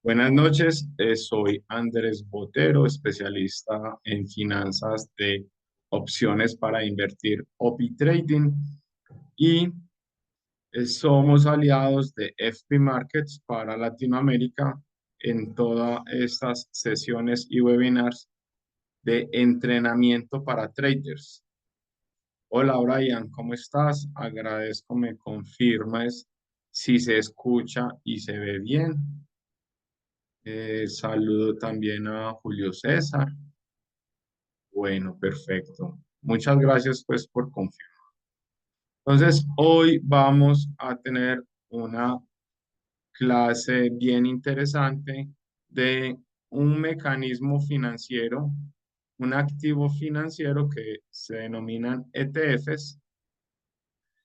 Buenas noches, soy Andrés Botero, especialista en finanzas de opciones para invertir OPI Trading y somos aliados de FP Markets para Latinoamérica en todas estas sesiones y webinars de entrenamiento para traders. Hola Brian, ¿cómo estás? Agradezco me confirmes si se escucha y se ve bien. Saludo también a Julio César. Bueno, perfecto. Muchas gracias pues por confiar. Entonces, hoy vamos a tener una clase bien interesante de un mecanismo financiero, un activo financiero que se denominan ETFs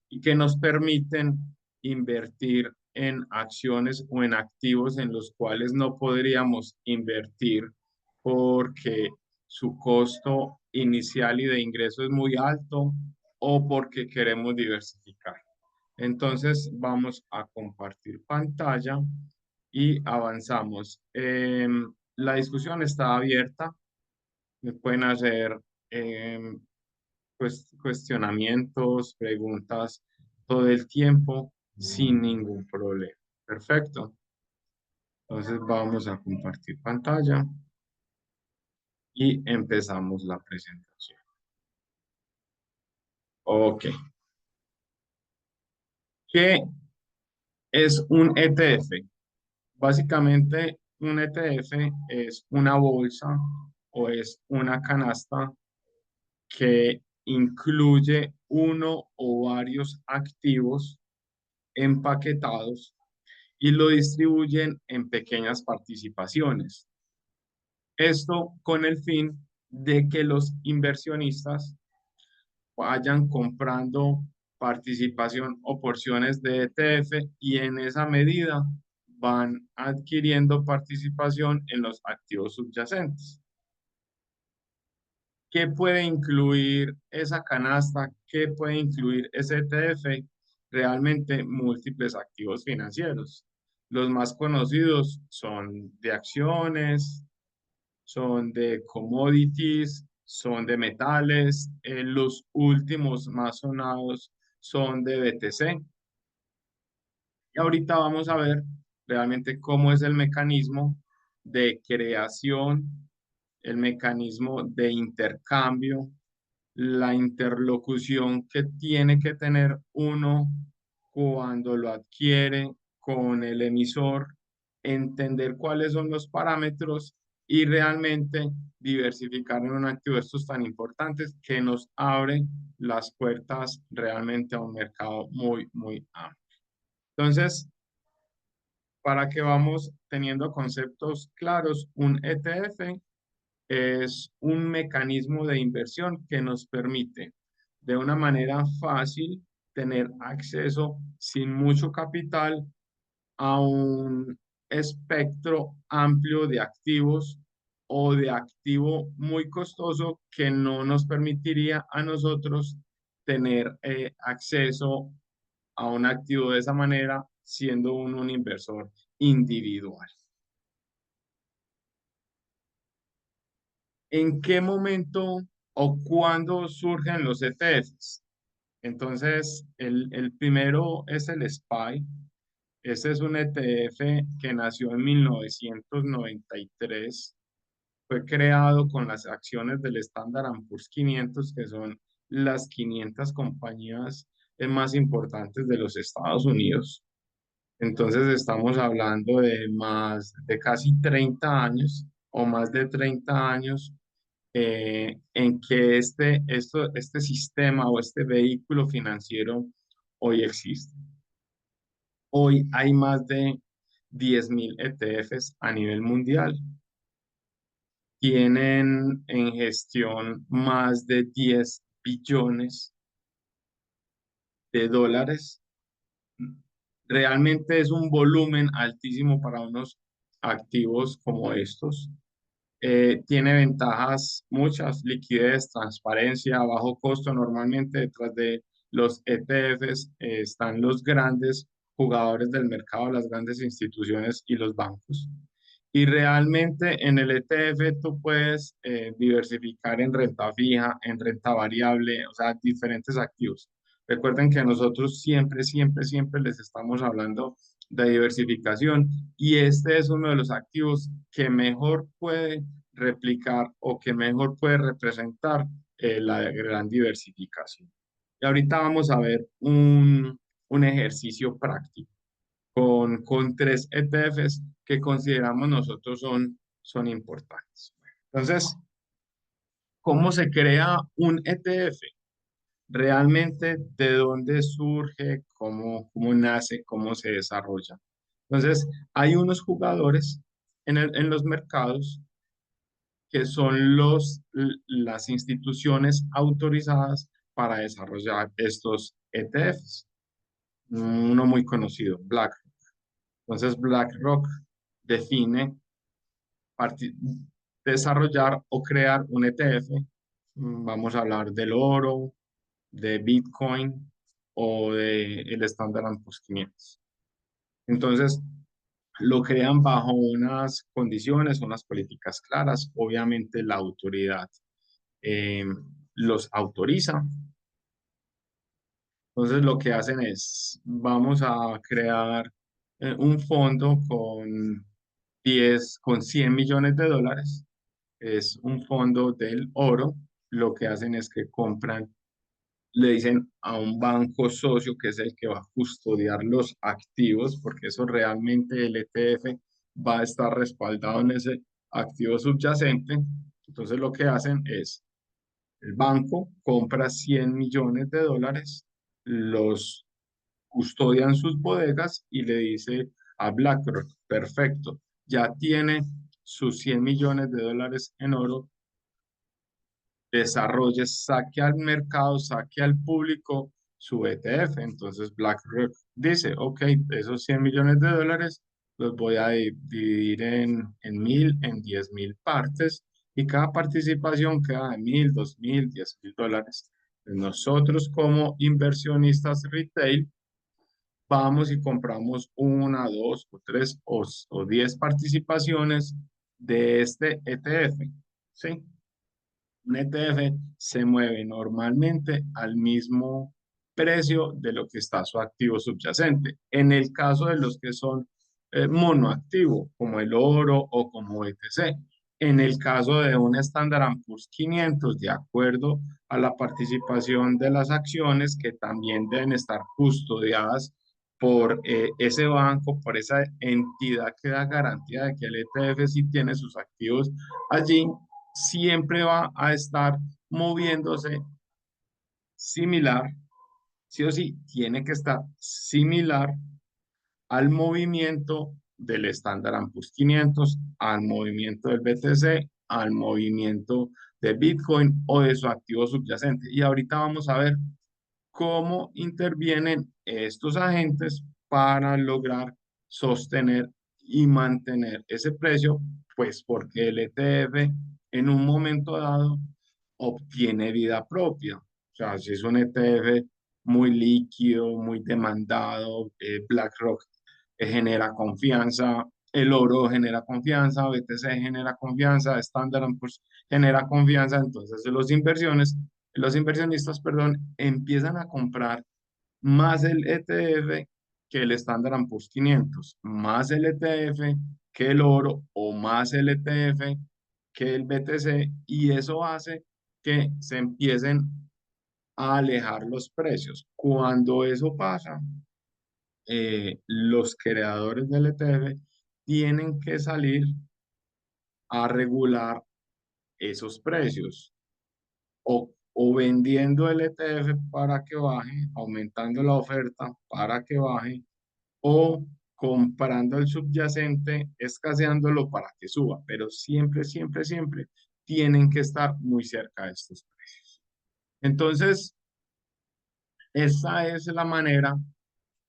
y que nos permiten invertir en acciones o en activos en los cuales no podríamos invertir porque su costo inicial y de ingreso es muy alto o porque queremos diversificar. Entonces vamos a compartir pantalla y avanzamos. La discusión está abierta. Me pueden hacer em, cuestionamientos, preguntas todo el tiempo sin ningún problema. Perfecto. Entonces vamos a compartir pantalla y empezamos la presentación. Ok. ¿Qué es un ETF? Básicamente, un ETF es una bolsa o es una canasta que incluye uno o varios activos empaquetados y lo distribuyen en pequeñas participaciones. Esto con el fin de que los inversionistas vayan comprando participación o porciones de ETF y en esa medida van adquiriendo participación en los activos subyacentes. ¿Qué puede incluir esa canasta? ¿Qué puede incluir ese ETF? Realmente múltiples activos financieros. Los más conocidos son de acciones, son de commodities, son de metales. Los últimos más sonados son de BTC. Y ahorita vamos a ver realmente cómo es el mecanismo de creación, el mecanismo de intercambio, la interlocución que tiene que tener uno cuando lo adquiere con el emisor, entender cuáles son los parámetros y realmente diversificar en un activo de estos tan importantes que nos abre las puertas realmente a un mercado muy, muy amplio. Entonces, para que vamos teniendo conceptos claros, un ETF es un mecanismo de inversión que nos permite de una manera fácil tener acceso sin mucho capital a un espectro amplio de activos o de activo muy costoso que no nos permitiría a nosotros tener acceso a un activo de esa manera siendo un inversor individual. ¿En qué momento o cuándo surgen los ETFs? Entonces, el primero es el SPY. Este es un ETF que nació en 1993. Fue creado con las acciones del Standard and Poor's 500, que son las 500 compañías más importantes de los Estados Unidos. Entonces, estamos hablando de más de casi 30 años o más de 30 años en que este sistema o este vehículo financiero hoy existe. Hoy hay más de 10.000 ETFs a nivel mundial. Tienen en gestión más de 10 billones de dólares. Realmente es un volumen altísimo para unos activos como estos. Tiene ventajas muchas, liquidez, transparencia, bajo costo. Normalmente detrás de los ETFs están los grandes jugadores del mercado, las grandes instituciones y los bancos. Y realmente en el ETF tú puedes diversificar en renta fija, en renta variable, o sea, diferentes activos. Recuerden que nosotros siempre, siempre, siempre les estamos hablando de diversificación y este es uno de los activos que mejor puede replicar o que mejor puede representar la gran diversificación. Y ahorita vamos a ver un ejercicio práctico con tres ETFs que consideramos nosotros son importantes. Entonces, ¿cómo se crea un ETF? Realmente, ¿de dónde surge? ¿Cómo nace? ¿Cómo se desarrolla? Entonces, hay unos jugadores en los mercados que son las instituciones autorizadas para desarrollar estos ETFs. Uno muy conocido, BlackRock. Entonces, BlackRock define parti- desarrollar o crear un ETF. Vamos a hablar del oro, de Bitcoin o de el Standard Poor's 500. Entonces, lo crean bajo unas condiciones, unas políticas claras. Obviamente, la autoridad eh, los autoriza. Entonces, lo que hacen es, vamos a crear un fondo con 100 millones de dólares. Es un fondo del oro. Lo que hacen es que compran, le dicen a un banco socio que es el que va a custodiar los activos, porque eso realmente el ETF va a estar respaldado en ese activo subyacente. Entonces lo que hacen es, el banco compra 100 millones de dólares, los custodian sus bodegas y le dice a BlackRock, perfecto, ya tiene sus 100 millones de dólares en oro, desarrolle, saque al mercado, saque al público su ETF. Entonces BlackRock dice, ok, esos 100 millones de dólares los voy a dividir en 1000, en 10.000 partes y cada participación queda en 1000, 2000, 10.000 dólares. Nosotros como inversionistas retail vamos y compramos una, dos o tres o 10 participaciones de este ETF. ¿Sí? Un ETF se mueve normalmente al mismo precio de lo que está su activo subyacente. En el caso de los que son monoactivo, como el oro o como ETC. En el caso de un Standard Poor's 500, de acuerdo a la participación de las acciones que también deben estar custodiadas por ese banco, por esa entidad que da garantía de que el ETF sí tiene sus activos allí, siempre va a estar moviéndose similar, sí o sí, tiene que estar similar al movimiento del Standard Poor's 500, al movimiento del BTC, al movimiento de Bitcoin o de su activo subyacente. Y ahorita vamos a ver cómo intervienen estos agentes para lograr sostener y mantener ese precio, pues porque el ETF en un momento dado obtiene vida propia. O sea, si es un ETF muy líquido, muy demandado, BlackRock genera confianza, el oro genera confianza, BTC genera confianza, Standard Poor's genera confianza, entonces los inversionistas, perdón, empiezan a comprar más el ETF que el Standard Poor's 500, más el ETF que el oro o más el ETF que el BTC y eso hace que se empiecen a alejar los precios. Cuando eso pasa, los creadores del ETF tienen que salir a regular esos precios o vendiendo el ETF para que baje, aumentando la oferta para que baje, o comprando el subyacente, escaseándolo para que suba, pero siempre, siempre, siempre tienen que estar muy cerca de estos precios. Entonces, esa es la manera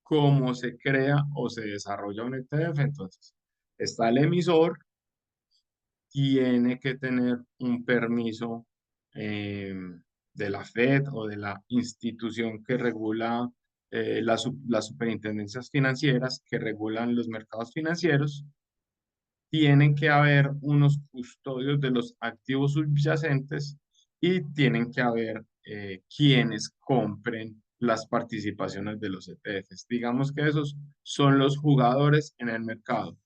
como se crea o se desarrolla un ETF. Entonces, está el emisor, tiene que tener un permiso eh, de la Fed o de la institución que regula las superintendencias financieras que regulan los mercados financieros. tienen que haber unos custodios de los activos subyacentes y tienen que haber quienes compren las participaciones de los ETFs. Digamos que esos son los jugadores en el mercado.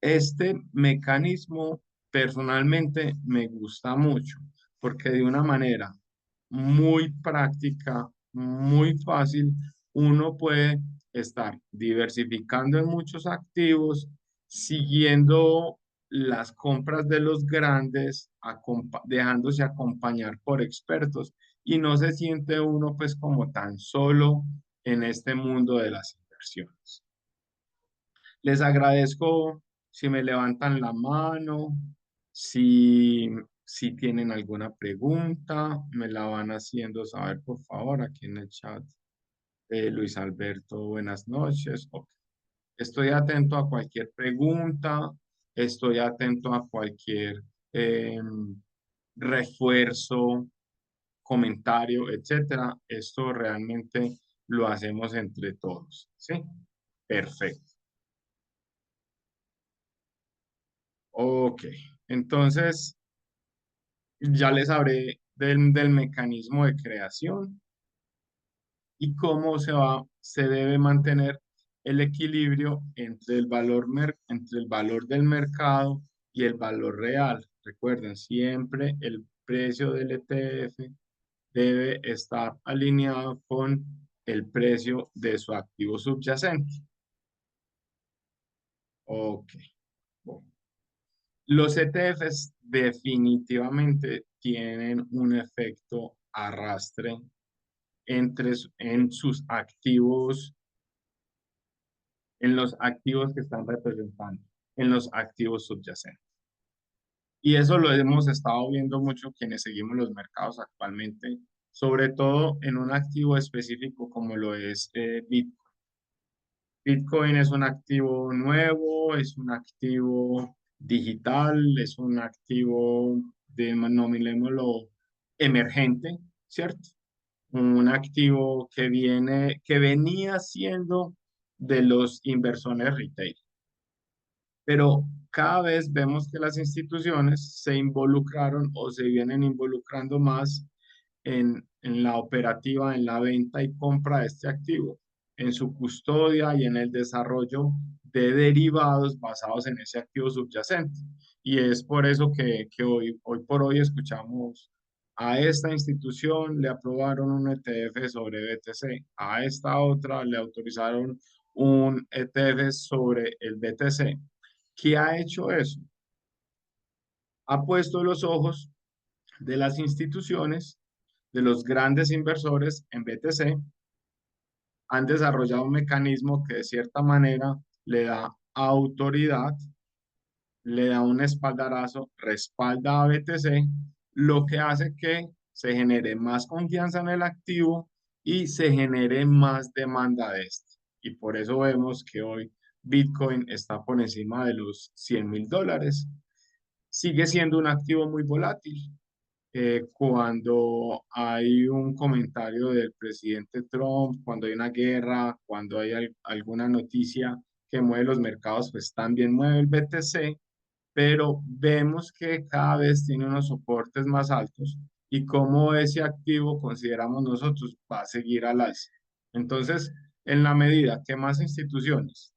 Este mecanismo personalmente me gusta mucho porque de una manera muy práctica, muy fácil, uno puede estar diversificando en muchos activos, siguiendo las compras de los grandes, dejándose acompañar por expertos y no se siente uno pues como tan solo en este mundo de las inversiones. Les agradezco si me levantan la mano, si, si tienen alguna pregunta, me la van haciendo saber, por favor, aquí en el chat. Luis Alberto, buenas noches. Ok. Estoy atento a cualquier pregunta, estoy atento a cualquier refuerzo, comentario, etcétera. Esto realmente lo hacemos entre todos, ¿sí? Perfecto. Ok, entonces ya les hablé del mecanismo de creación y cómo se debe mantener el equilibrio entre entre el valor del mercado y el valor real. Recuerden, siempre el precio del ETF debe estar alineado con el precio de su activo subyacente. Ok, bueno. Los ETFs definitivamente tienen un efecto arrastre en sus activos, en los activos que están representando, en los activos subyacentes. Y eso lo hemos estado viendo mucho quienes seguimos los mercados actualmente, sobre todo en un activo específico como lo es Bitcoin. Bitcoin es un activo nuevo, es un activo digital, es un activo nominémoslo emergente, ¿cierto? Un activo que venía siendo de los inversores retail. Pero cada vez vemos que las instituciones se involucraron o se vienen involucrando más en la operativa, en la venta y compra de este activo, en su custodia y en el desarrollo de derivados basados en ese activo subyacente. Y es por eso que hoy por hoy escuchamos a esta institución le aprobaron un ETF sobre BTC, a esta otra le autorizaron un ETF sobre el BTC. ¿Qué ha hecho eso? Ha puesto los ojos de las instituciones, de los grandes inversores en BTC, han desarrollado un mecanismo que de cierta manera le da autoridad, le da un espaldarazo, respalda a BTC, lo que hace que se genere más confianza en el activo y se genere más demanda de este. Y por eso vemos que hoy Bitcoin está por encima de los $100.000. Sigue siendo un activo muy volátil. Cuando hay un comentario del presidente Trump, cuando hay una guerra, cuando hay alguna noticia que mueve los mercados, pues también mueve el BTC, pero vemos que cada vez tiene unos soportes más altos y como ese activo consideramos nosotros va a seguir al alza. Entonces, en la medida que más instituciones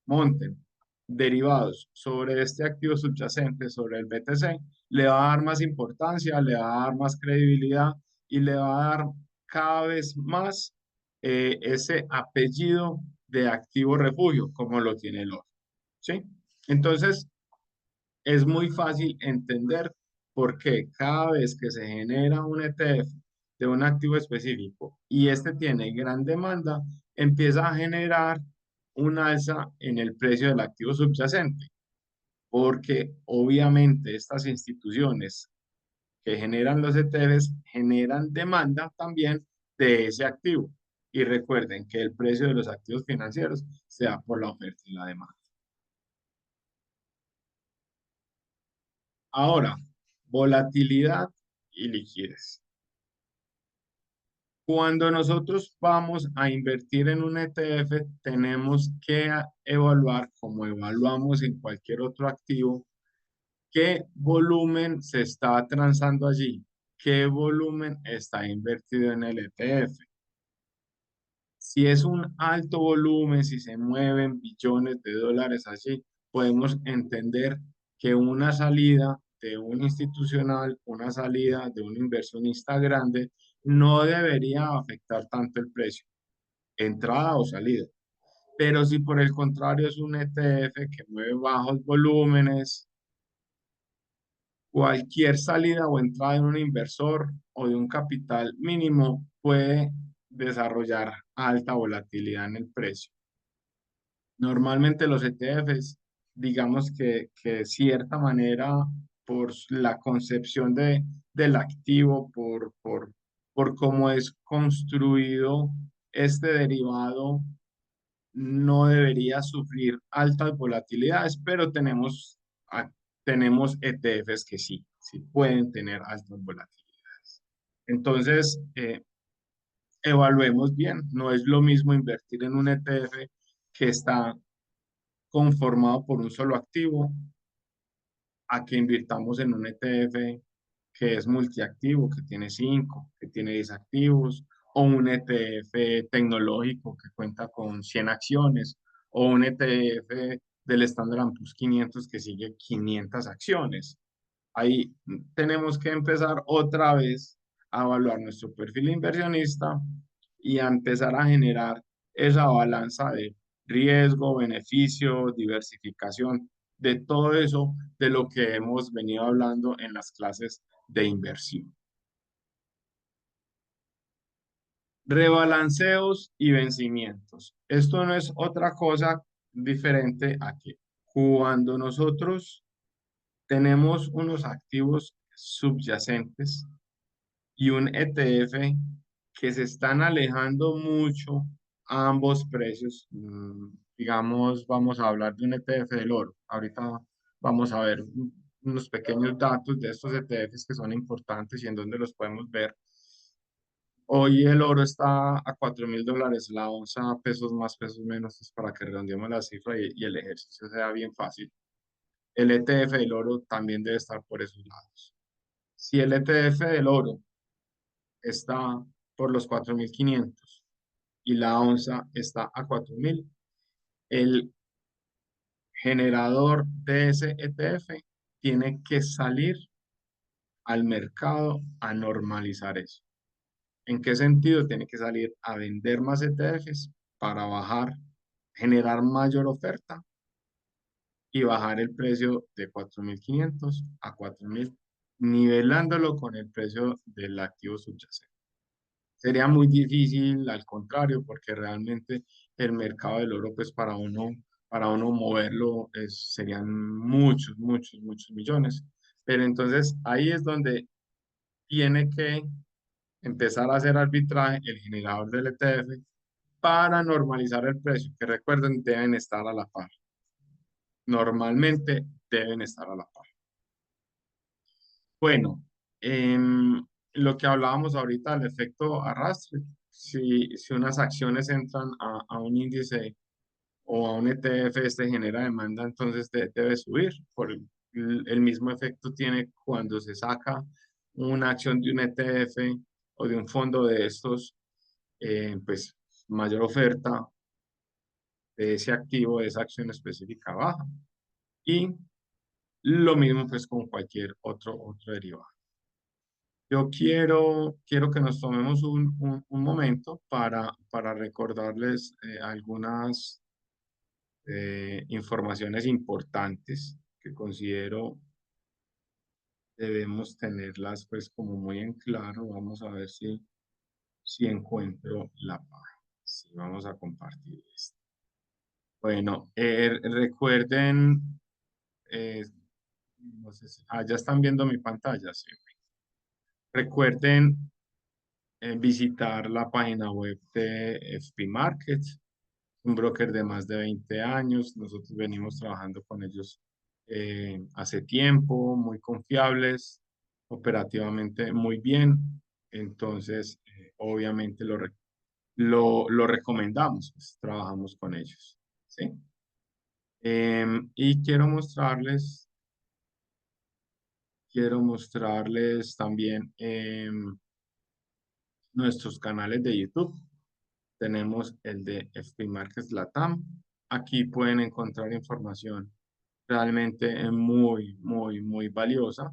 monten derivados sobre este activo subyacente, sobre el BTC, le va a dar más importancia, le va a dar más credibilidad y le va a dar cada vez más ese apellido de activo refugio, como lo tiene el oro. ¿Sí? Entonces, es muy fácil entender por qué cada vez que se genera un ETF de un activo específico y este tiene gran demanda, empieza a generar un alza en el precio del activo subyacente, porque obviamente estas instituciones que generan los ETFs generan demanda también de ese activo. Y recuerden que el precio de los activos financieros se da por la oferta y la demanda. Ahora, volatilidad y liquidez. Cuando nosotros vamos a invertir en un ETF, tenemos que evaluar, como evaluamos en cualquier otro activo, qué volumen se está transando allí, qué volumen está invertido en el ETF. Si es un alto volumen, si se mueven billones de dólares allí, podemos entender que una salida de un institucional, una salida de un inversionista grande, no debería afectar tanto el precio, entrada o salida. Pero si por el contrario es un ETF que mueve bajos volúmenes, cualquier salida o entrada de un inversor o de un capital mínimo puede desarrollar alta volatilidad en el precio. Normalmente los ETFs, digamos que de cierta manera, por la concepción del activo, por cómo es construido este derivado, no debería sufrir altas volatilidades, pero tenemos ETFs que sí pueden tener altas volatilidades. Entonces, evaluemos bien, no es lo mismo invertir en un ETF que está conformado por un solo activo a que invirtamos en un ETF que es multiactivo, que tiene 5, que tiene 10 activos, o un ETF tecnológico que cuenta con 100 acciones, o un ETF del Standard Poor's 500 que sigue 500 acciones. Ahí tenemos que empezar otra vez a evaluar nuestro perfil inversionista y a empezar a generar esa balanza de riesgo, beneficio, diversificación, de todo eso de lo que hemos venido hablando en las clases de inversión. Rebalanceos y vencimientos. Esto no es otra cosa diferente a que cuando nosotros tenemos unos activos subyacentes y un ETF que se están alejando mucho a ambos precios. Digamos, vamos a hablar de un ETF del oro. Ahorita vamos a ver unos pequeños datos de estos ETFs que son importantes y en dónde los podemos ver. Hoy el oro está a $4.000 la onza, pesos más, pesos menos, es para que redondeemos la cifra y el ejercicio sea bien fácil. El ETF del oro también debe estar por esos lados. Si el ETF del oro está por los 4.500 y la onza está a 4.000, el generador de ese ETF tiene que salir al mercado a normalizar eso. ¿En qué sentido? Tiene que salir a vender más ETFs para bajar, generar mayor oferta y bajar el precio de 4.500 a 4.000, nivelándolo con el precio del activo subyacente. Sería muy difícil, al contrario, porque realmente el mercado del oro, pues para uno moverlo serían muchos, muchos, muchos millones. Pero entonces ahí es donde tiene que empezar a hacer arbitraje el generador del ETF para normalizar el precio, que recuerden, deben estar a la par. Normalmente deben estar a la par. Bueno, lo que hablábamos ahorita, el efecto arrastre. Si unas acciones entran a un índice o a un ETF, este genera demanda, entonces debe subir. El mismo efecto tiene cuando se saca una acción de un ETF o de un fondo de estos, pues mayor oferta de ese activo, de esa acción específica baja. Y lo mismo pues con cualquier otro derivado. Yo quiero que nos tomemos un momento para recordarles algunas informaciones importantes que considero debemos tenerlas pues como muy en claro. Vamos a ver si encuentro la página. Sí, vamos a compartir esto. Bueno, recuerden, no sé ya están viendo mi pantalla, sí. Recuerden visitar la página web de FP Markets, un broker de más de 20 años. Nosotros venimos trabajando con ellos hace tiempo, muy confiables, operativamente muy bien. Entonces, obviamente lo recomendamos, pues, trabajamos con ellos, ¿sí? Y quiero mostrarles también nuestros canales de YouTube. Tenemos el de FP Markets Latam. Aquí pueden encontrar información realmente muy, muy, muy valiosa.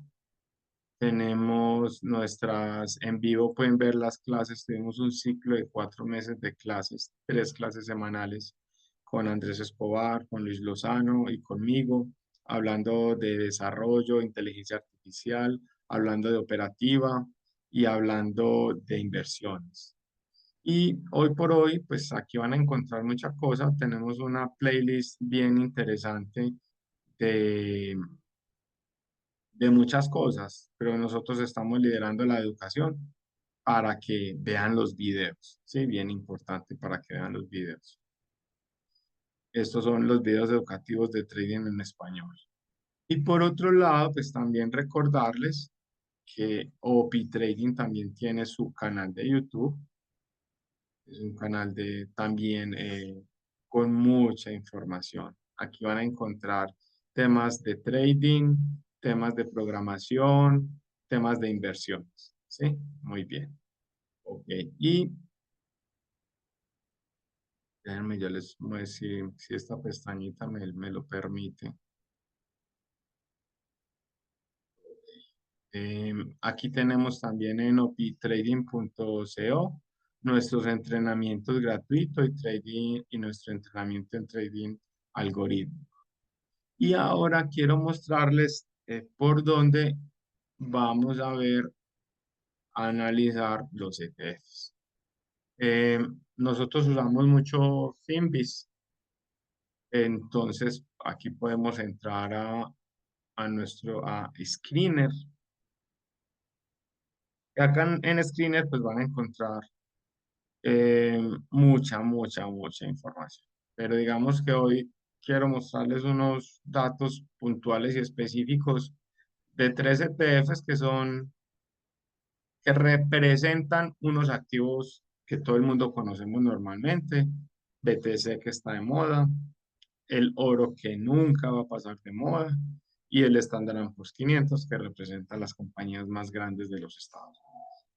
Tenemos nuestras en vivo, pueden ver las clases. Tenemos un ciclo de 4 meses de clases, 3 clases semanales con Andrés Escobar, con Luis Lozano y conmigo, hablando de desarrollo, inteligencia artificial, hablando de operativa y hablando de inversiones. Y hoy por hoy, pues aquí van a encontrar muchas cosas. Tenemos una playlist bien interesante de muchas cosas, pero nosotros estamos liderando la educación para que vean los videos, ¿sí? Bien importante para que vean los videos. Estos son los videos educativos de trading en español. Y por otro lado, pues también recordarles que OP Trading también tiene su canal de YouTube. Es un canal de también con mucha información. Aquí van a encontrar temas de trading, temas de programación, temas de inversiones. ¿Sí? Muy bien. Ok. Y déjenme, yo les voy a decir si esta pestañita me lo permite. Aquí tenemos también en optrading.co nuestros entrenamientos gratuitos y trading y nuestro entrenamiento en trading algoritmo. Y ahora quiero mostrarles por dónde vamos a ver, analizar los ETFs. Nosotros usamos mucho Finviz, entonces aquí podemos entrar a nuestro Screener. Y acá en Screener pues van a encontrar eh, mucha información. Pero digamos que hoy quiero mostrarles unos datos puntuales y específicos de 3 ETFs que representan unos activos que todo el mundo conocemos normalmente, BTC que está de moda, el oro que nunca va a pasar de moda y el Standard Poor's 500 que representa las compañías más grandes de los Estados Unidos.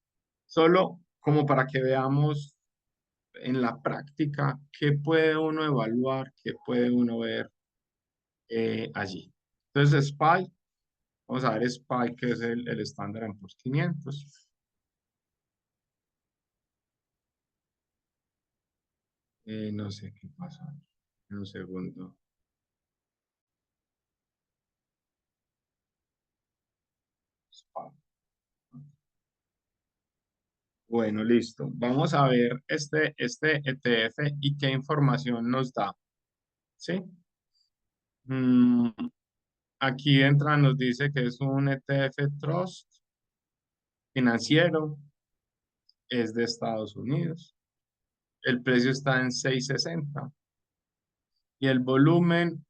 Solo como para que veamos en la práctica qué puede uno evaluar, qué puede uno ver allí. Entonces, SPY, vamos a ver SPY, que es el Standard Poor's 500. No sé qué pasa. En un segundo. Bueno, listo. Vamos a ver este ETF y qué información nos da. ¿Sí? Mm, aquí entra, nos dice que es un ETF Trust financiero, es de Estados Unidos. El precio está en 6.60 y el volumen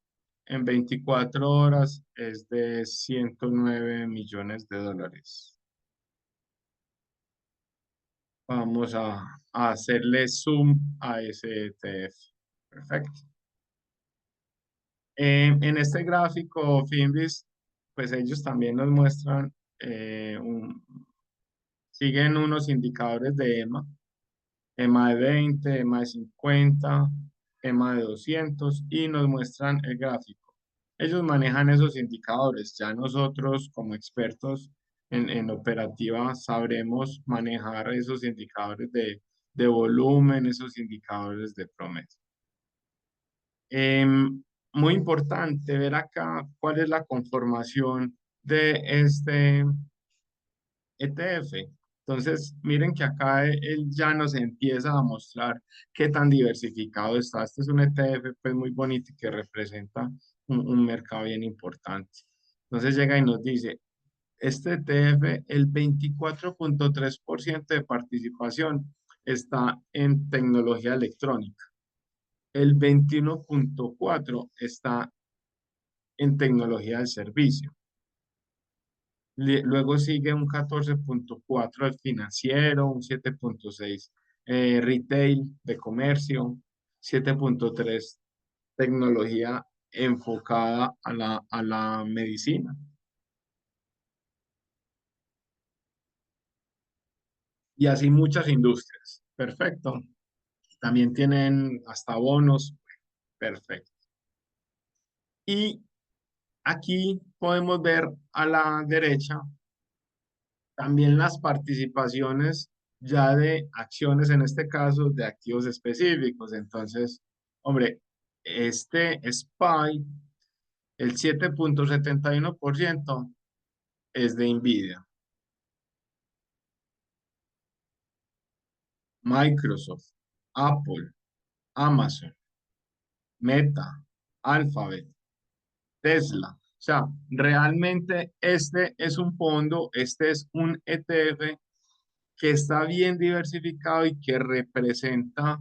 en 24 horas es de 109 millones de dólares. Vamos a hacerle zoom a ese ETF. Perfecto. En este gráfico, Finviz, pues ellos también nos muestran, siguen unos indicadores de EMA de 20, EMA de 50, EMA de 200 y nos muestran el gráfico. Ellos manejan esos indicadores. Ya nosotros como expertos en operativa sabremos manejar esos indicadores de volumen, esos indicadores de promedio. Muy importante ver acá cuál es la conformación de este ETF. Entonces, miren que acá él ya nos empieza a mostrar qué tan diversificado está. Este es un ETF pues, muy bonito y que representa un mercado bien importante. Entonces llega y nos dice, este ETF, el 24.3% de participación está en tecnología electrónica. El 21.4% está en tecnología de servicio. Luego sigue un 14,4 el financiero, un 7,6 retail de comercio, 7,3 tecnología enfocada a la medicina. Y así muchas industrias. Perfecto. También tienen hasta bonos. Perfecto. Y aquí podemos ver a la derecha también las participaciones ya de acciones, en este caso, de activos específicos. Entonces, hombre, este SPY, el 7,71% es de Nvidia, Microsoft, Apple, Amazon, Meta, Alphabet, Tesla. O sea, realmente este es un fondo, este es un ETF que está bien diversificado y que representa,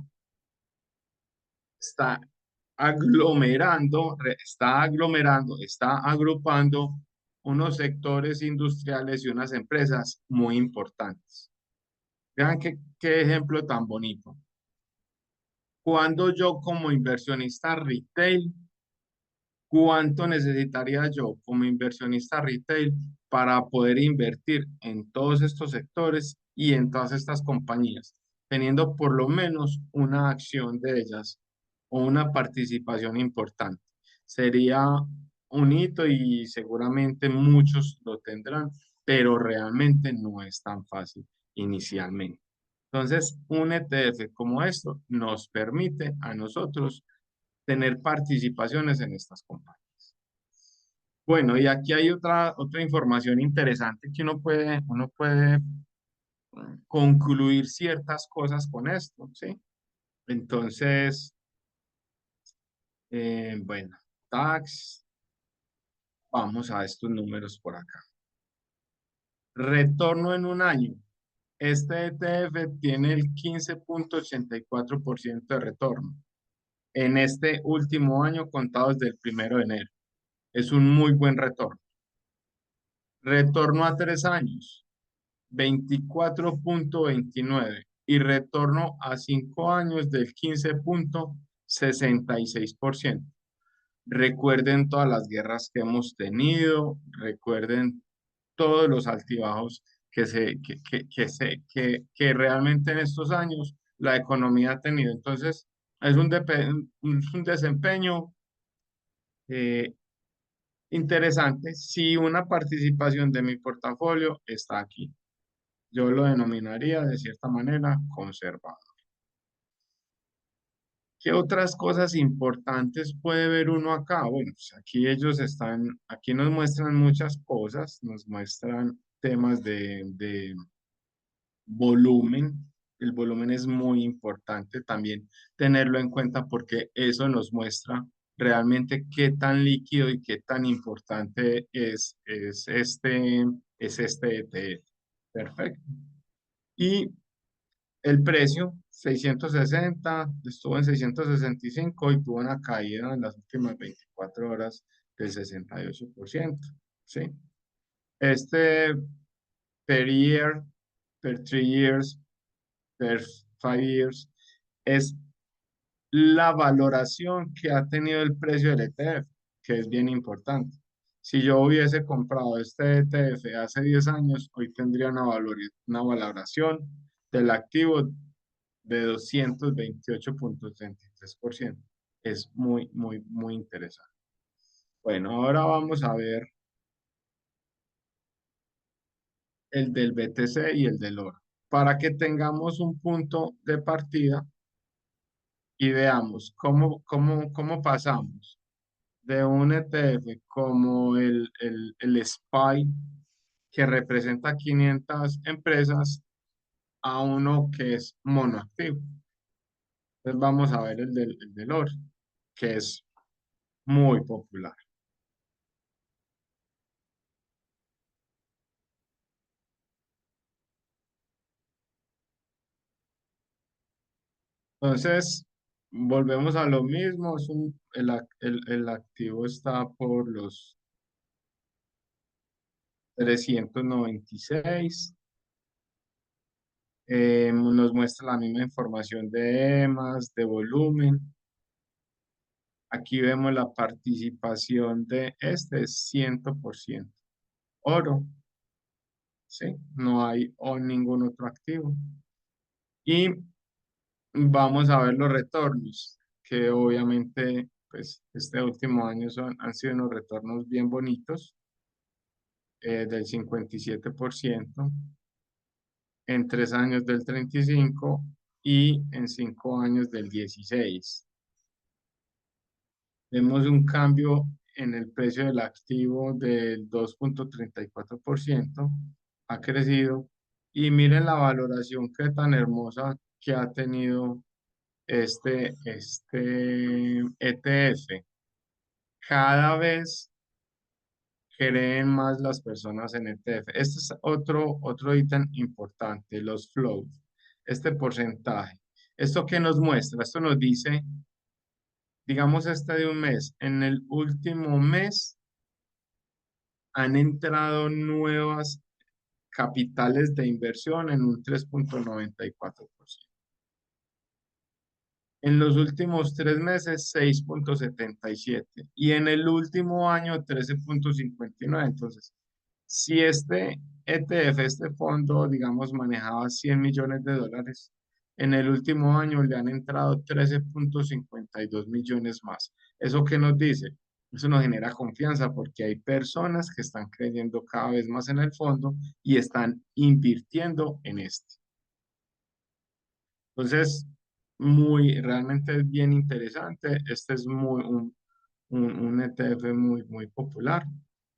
está está agrupando unos sectores industriales y unas empresas muy importantes. Vean qué ejemplo tan bonito. Cuando yo como inversionista retail, ¿cuánto necesitaría yo como inversionista retail para poder invertir en todos estos sectores y en todas estas compañías, teniendo por lo menos una acción de ellas o una participación importante? Sería un hito y seguramente muchos lo tendrán, pero realmente no es tan fácil inicialmente. Entonces, un ETF como esto nos permite a nosotros tener participaciones en estas compañías. Bueno, y aquí hay otra información interesante que uno puede concluir ciertas cosas con esto, ¿sí? Entonces, bueno, tax, vamos a estos números por acá. Retorno en un año. Este ETF tiene el 15,84% de retorno en este último año contado desde el 1 de enero. Es un muy buen retorno. Retorno a 3 años, 24,29 y retorno a 5 años del 15,66%. Recuerden todas las guerras que hemos tenido, recuerden todos los altibajos que realmente en estos años la economía ha tenido. Entonces, es un desempeño eh, interesante si una participación de mi portafolio está aquí. Yo lo denominaría de cierta manera conservador. ¿Qué otras cosas importantes puede ver uno acá? Bueno, pues aquí nos muestran muchas cosas, nos muestran temas de volumen. El volumen es muy importante también tenerlo en cuenta porque eso nos muestra realmente qué tan líquido y qué tan importante es este ETF. Perfecto. Y el precio, 660 estuvo en 665 y tuvo una caída en las últimas 24 horas del 68%. ¿Sí? Este per year, per 3 years, per 5 years, es la valoración que ha tenido el precio del ETF, que es bien importante. Si yo hubiese comprado este ETF hace 10 años, hoy tendría una valoración del activo de 228,33%. Es muy, muy, muy interesante. Bueno, ahora vamos a ver el del BTC y el del oro, para que tengamos un punto de partida y veamos cómo pasamos de un ETF como el SPY, que representa 500 empresas, a uno que es monoactivo. Entonces vamos a ver el del oro, que es muy popular. Entonces, volvemos a lo mismo, el activo está por los 396. Nos muestra la misma información de EMAS, de volumen. Aquí vemos la participación de este es 100%. Oro, ¿sí? No hay ningún otro activo. Y vamos a ver los retornos, que obviamente, pues, este último año han sido unos retornos bien bonitos, del 57%, en 3 años del 35% y en 5 años del 16%. Vemos un cambio en el precio del activo del 2,34%, ha crecido. Y miren la valoración que tan hermosa que ha tenido este ETF. Cada vez creen más las personas en ETF. Este es otro ítem importante, los flows, este porcentaje. ¿Esto qué nos muestra? Esto nos dice, digamos, este de un mes. En el último mes han entrado nuevas capitales de inversión en un 3,94%. En los últimos 3 meses, 6,77%. Y en el último año, 13,59%. Entonces, si este ETF, este fondo, digamos, manejaba 100 millones de dólares, en el último año le han entrado 13,52 millones más. ¿Eso qué nos dice? Eso nos genera confianza porque hay personas que están creyendo cada vez más en el fondo y están invirtiendo en este. Entonces, realmente es bien interesante. Este es un ETF muy popular.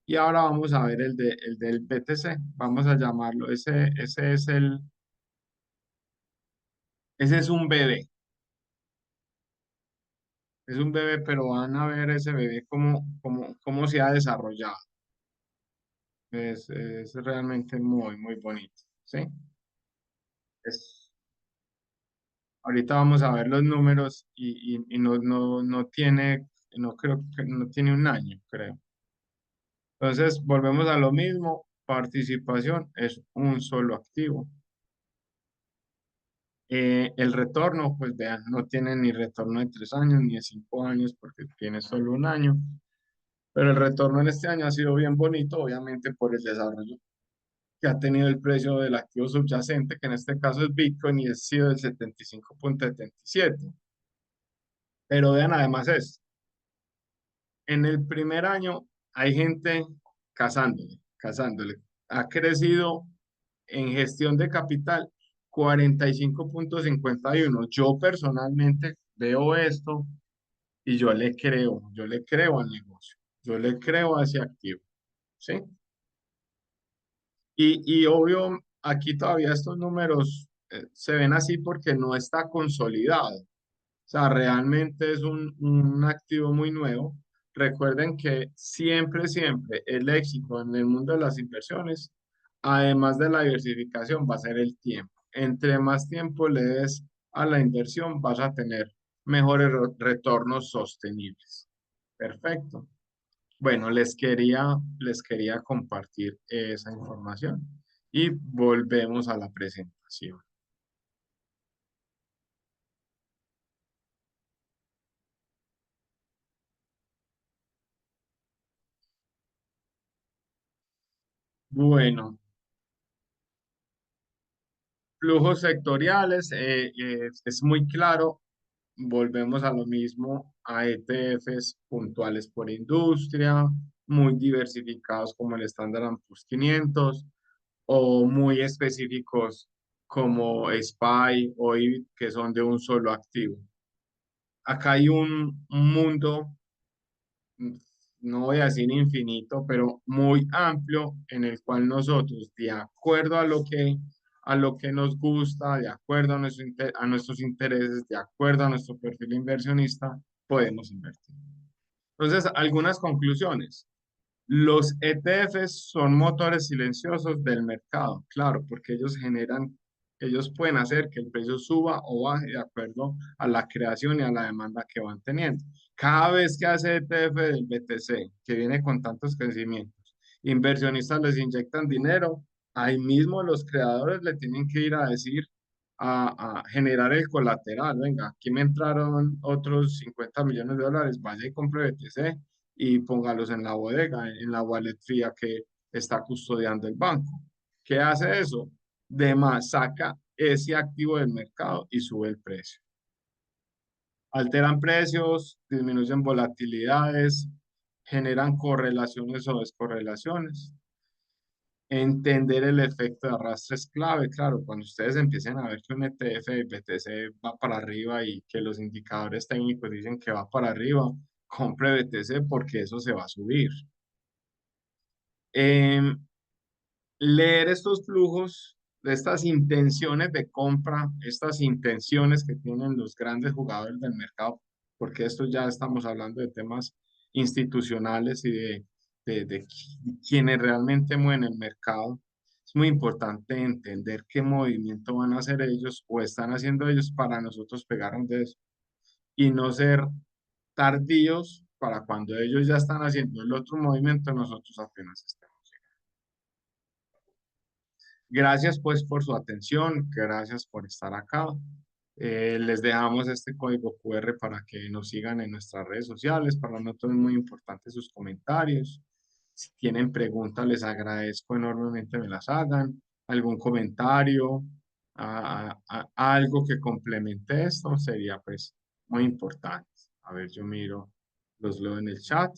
Y ahora vamos a ver el del BTC. Vamos a llamarlo, ese es un bebé. Es un bebé, pero van a ver ese bebé cómo se ha desarrollado. Es realmente muy bonito, ¿sí? Es, ahorita vamos a ver los números y no tiene, no creo que no tiene un año, creo. Entonces, volvemos a lo mismo. Participación es un solo activo. El retorno, pues vean, no tiene ni retorno de 3 años ni de 5 años porque tiene solo un año. Pero el retorno en este año ha sido bien bonito, obviamente por el desarrollo que ha tenido el precio del activo subyacente, que en este caso es Bitcoin y ha sido del 75,77. Pero vean además esto, en el primer año hay gente cazándole. Ha crecido en gestión de capital 45,51. Yo personalmente veo esto y yo le creo al negocio, yo le creo a ese activo, ¿sí? Y obvio, aquí todavía estos números se ven así porque no está consolidado. O sea, realmente es un activo muy nuevo. Recuerden que siempre el éxito en el mundo de las inversiones, además de la diversificación, va a ser el tiempo. Entre más tiempo le des a la inversión, vas a tener mejores retornos sostenibles. Perfecto. Bueno, les quería compartir esa información y volvemos a la presentación. Bueno, flujos sectoriales, es muy claro. Volvemos a lo mismo, a ETFs puntuales por industria, muy diversificados como el Standard Poor's 500 o muy específicos como SPY o IBIT que son de un solo activo. Acá hay un mundo, mm, no voy a decir infinito, pero muy amplio en el cual nosotros, de acuerdo a lo que nos gusta, de acuerdo a nuestros intereses, de acuerdo a nuestro perfil inversionista, podemos invertir. Entonces, algunas conclusiones. Los ETFs son motores silenciosos del mercado, claro, porque ellos pueden hacer que el precio suba o baje de acuerdo a la creación y a la demanda que van teniendo. Cada vez que hace ETF del BTC, que viene con tantos crecimientos, Inversionistas les inyectan dinero, ahí mismo los creadores le tienen que ir a decir, a generar el colateral. Venga, aquí me entraron otros 50 millones de dólares, vaya y compre BTC y póngalos en la bodega, en la wallet fría que está custodiando el banco. ¿Qué hace eso? De más, saca ese activo del mercado y sube el precio. Alteran precios, disminuyen volatilidades, generan correlaciones o descorrelaciones. Entender el efecto de arrastre es clave, claro, cuando ustedes empiecen a ver que un ETF de BTC va para arriba y que los indicadores técnicos dicen que va para arriba, compre BTC porque eso se va a subir. Em, Leer estos flujos, de estas intenciones de compra, estas intenciones que tienen los grandes jugadores del mercado, porque esto ya estamos hablando de temas institucionales y de quienes realmente mueven el mercado. Es muy importante entender qué movimiento van a hacer ellos o están haciendo ellos para nosotros pegarnos de eso y no ser tardíos para cuando ellos ya están haciendo el otro movimiento, nosotros apenas estamos. Gracias pues por su atención, gracias por estar acá. Les dejamos este código QR para que nos sigan en nuestras redes sociales. Para nosotros es muy importante sus comentarios. Si tienen preguntas, les agradezco enormemente me las hagan. Algún comentario, algo que complemente esto sería pues muy importante. A ver, yo miro, los leo en el chat.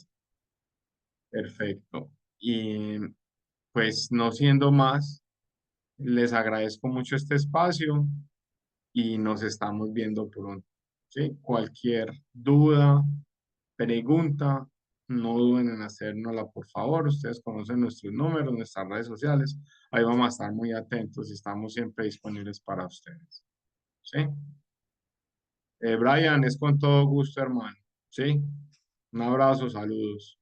Perfecto. Y pues no siendo más. Les agradezco mucho este espacio y nos estamos viendo pronto. ¿Sí? Cualquier duda, pregunta, no duden en hacérnosla, por favor. Ustedes conocen nuestros números, nuestras redes sociales. Ahí vamos a estar muy atentos y estamos siempre disponibles para ustedes. ¿Sí? Brian, es con todo gusto, hermano. ¿Sí? Un abrazo, saludos.